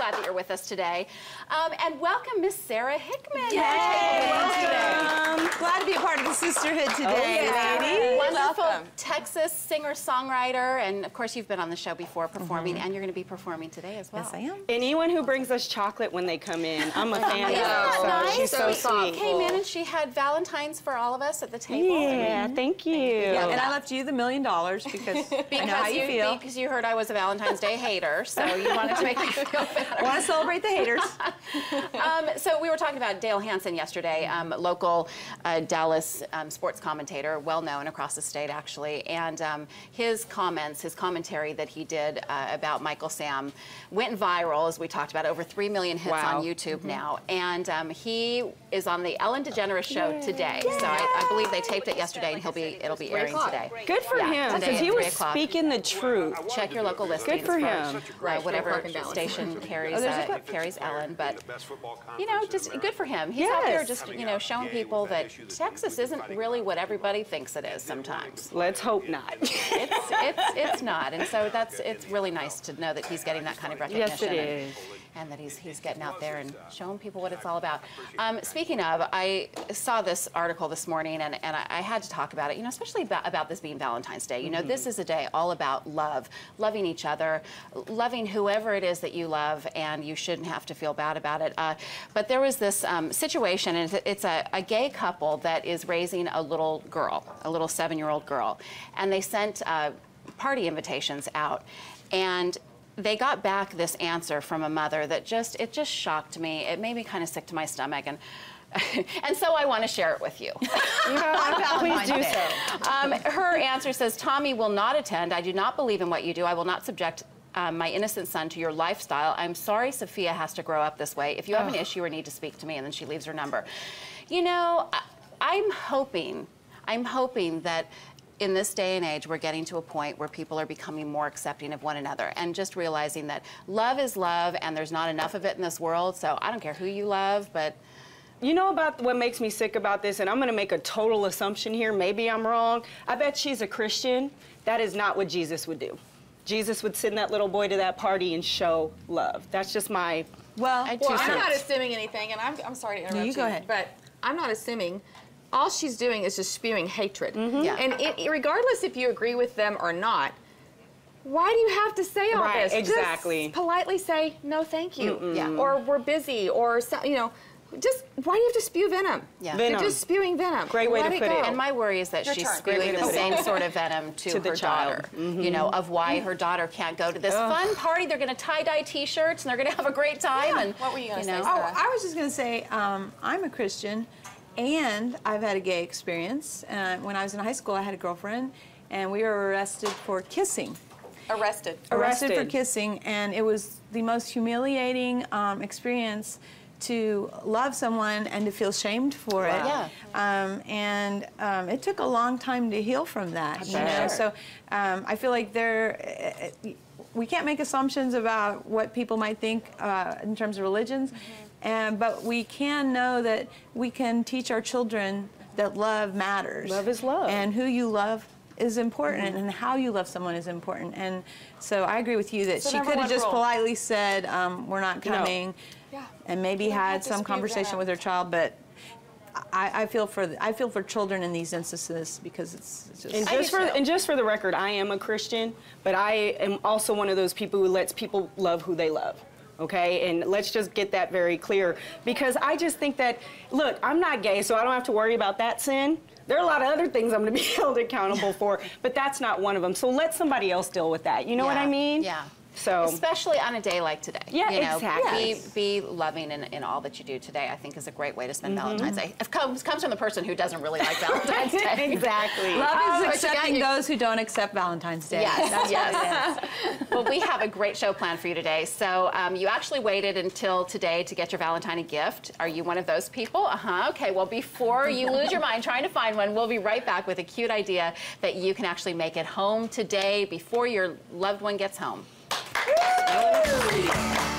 glad that you're with us today. And welcome, Miss Sara Hickman. Yay! Glad to be a part of the sisterhood today, ladies. Wonderful Texas singer-songwriter, and of course you've been on the show before performing, and you're going to be performing today as well. Yes, I am. Anyone who brings us chocolate when they come in, I'm a fan of. So nice? She's so sweet. Came in and she had Valentine's for all of us at the table. Yeah, thank you. Yeah, and I left you the $1 million because I know how you feel. Because you heard I was a Valentine's Day hater, so you wanted to make me feel better. I want to celebrate the haters. So we were talking about Dale Hansen yesterday, local Dallas sports commentator, well known across the state actually, and his comments, his commentary that he did about Michael Sam went viral, as we talked about, over 3 million hits on YouTube now, and he is on the Ellen DeGeneres show today. So I believe they taped it yesterday, and it'll be airing today. Good for him, because he was speaking the truth. Check your local listings. Good for him. Whatever station carries Ellen, but you know, just good for him. He's out there just showing people that Texas isn't really what everybody thinks it is sometimes. Let's hope not. It's not, and so it's really nice to know that he's getting that kind of recognition. Yes, it is. And that he's getting out there and showing people what it's all about. Speaking of, I saw this article this morning, and I had to talk about it, especially about this being Valentine's Day. This is a day all about love, loving each other, loving whoever it is that you love, and you shouldn't have to feel bad about it. But there was this situation, and it's a gay couple that is raising a little girl, a little 7-year-old girl, and they sent party invitations out, and they got back this answer from a mother that just shocked me. It made me kind of sick to my stomach, and so I want to share it with you. Please do so. Her answer says, "Tommy will not attend. I do not believe in what you do. I will not subject my innocent son to your lifestyle. I'm sorry Sophia has to grow up this way. If you have an issue or need to speak to me," and then she leaves her number. I'm hoping that in this day and age, we're getting to a point where people are becoming more accepting of one another and just realizing that love is love and there's not enough of it in this world, so I don't care who you love, but... You know about what makes me sick about this, and I'm going to make a total assumption here, maybe I'm wrong. I bet she's a Christian. That is not what Jesus would do. Jesus would send that little boy to that party and show love. That's just my I'm not assuming anything, and I'm sorry to interrupt you. Go ahead. But I'm not assuming. All she's doing is just spewing hatred. Yeah. And regardless if you agree with them or not, why do you have to say all this? Exactly. Just politely say, no, thank you. Yeah. Or we're busy, or, just, why do you have to spew venom? Yeah. They're just spewing venom. Great way to put it. And my worry is that she's spewing the same sort of venom to her daughter, of why her daughter can't go to this fun party. They're going to tie-dye T-shirts, and they're going to have a great time. Yeah. And what were you going to say, Oh, Sarah? I was just going to say, I'm a Christian, and I've had a gay experience. When I was in high school, I had a girlfriend, and we were arrested for kissing. Arrested For kissing, and it was the most humiliating experience to love someone and to feel shamed for it. Yeah. And it took a long time to heal from that. So I feel like we can't make assumptions about what people might think in terms of religions, but we can know that we can teach our children that love matters. Love is love. And who you love is important, and how you love someone is important. And so I agree with you that she could have just politely said, we're not coming, and maybe had some conversation with her child, but I feel for children in these instances, because it's just... And just for the record, I am a Christian, but I am also one of those people who lets people love who they love. Okay, and let's just get that very clear, because I just think that, look, I'm not gay, so I don't have to worry about that sin. There are a lot of other things I'm going to be held accountable for, but that's not one of them. So let somebody else deal with that. You know what I mean? Yeah. So, especially on a day like today. Yeah, exactly. Be loving in all that you do today, I think, is a great way to spend Valentine's Day. It comes from the person who doesn't really like Valentine's Day. Exactly. Love is accepting those who don't accept Valentine's Day. Yes. Well, we have a great show planned for you today. So you actually waited until today to get your Valentine gift. Are you one of those people? Okay, well, before you lose your mind trying to find one, we'll be right back with a cute idea that you can actually make at home today before your loved one gets home. Woo!